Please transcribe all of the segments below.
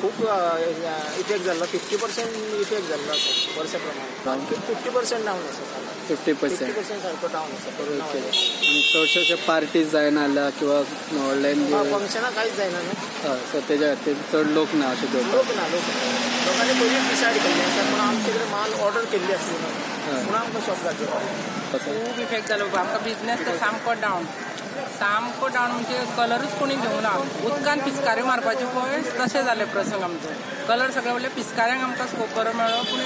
खूप इफेक्ट झाला. 50% इफेक्ट झाला वर्षाप्रमाणे. 50% डाऊन असं 50% सारखं डाऊन असं. आणि चडशे पार्टीज जायना आल्या किंवा ऑनलाईन फंक्शनां कांयच जायना न्हू. सो तेज्या खातीर चड लोक ना अशें लोकांनी पयलींच डिसायड केल्लें आसा. पूण आमचे कडेन माल ऑर्डर केल्ली आसली न्हू म्हणून आमकां शॉक जातलो. खूब इफेक्ट जालो. आमकां बिजनेस तर सामको डावन म्हणजे कलरूच कोणी घेवना. उदकान पिचकाऱ्यो मारपाचे पळय तशें जालें प्रसंग आमचो. कलर सगळे वयले पिचकाऱ्यांक आमकां स्कोप बरो मेळ्ळो. पूण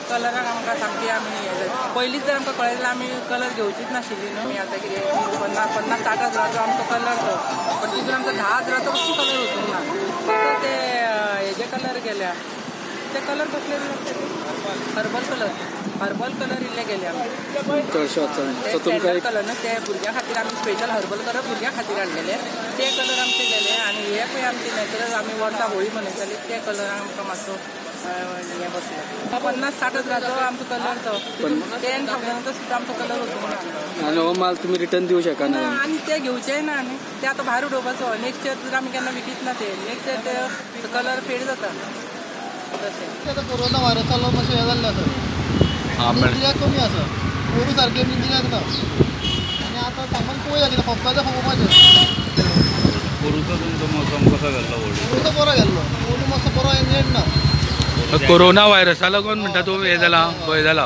कलराक आमकां सामकी आमी हें जालें. पयलींच जर आमकां कळयलें आमी कलर घेवचीच नाशिल्ली न्हू. आमी आतां कितें 50-60 हजाराचो आमचो कलर तो, पण तितून आमकां 10 हजाराचो कसो कलर वचूंक ना. फक्त ते हेजे कलर गेल्या. ते कलर कसले हर्बल कलर इल्ले गेले आमी. कलर न्हू ते भुरग्यां खातीर आमी स्पेशल हर्बल कलर भुरग्यां खातीर हाडलेले. ते कलर आमचे गेले. आनी हे पळय आमचे नॅचरल आमी वर्सां होळी मनयताली ते कलराक आमकां मातसो हें बसलो. 50-60 हजाराचो आमचो कलर तो. 10,000 सुद्दां आमचो कलर वचूंक ना. आनी हो माल तुमी रिटर्न दिवं शकना. आनी ते घेवचेय ना आनी ते आतां भायर उडोवपाचो. नेक्स्ट इयर जर आमी केन्ना विकीत ना ते नेक्स्ट इयर ते कलर फेड जाता. तशें कोरोना व्हायरसालो मातशें हें जाल्लें आसा. मिडिया कमी आसा. कोरू सारकें मिडियाक ना. आनी आतां सामान पळोवया कितें खपपाचें खपोवपाचें. कोरूचो तुमचो मोसम कसो गेल्लो होळी? कोरूचो बरो गेल्लो. कोरू मातसो बरो एंड ना. कोरोना व्हायरसा लागून म्हणटा तूं हें जाला भंय जाला.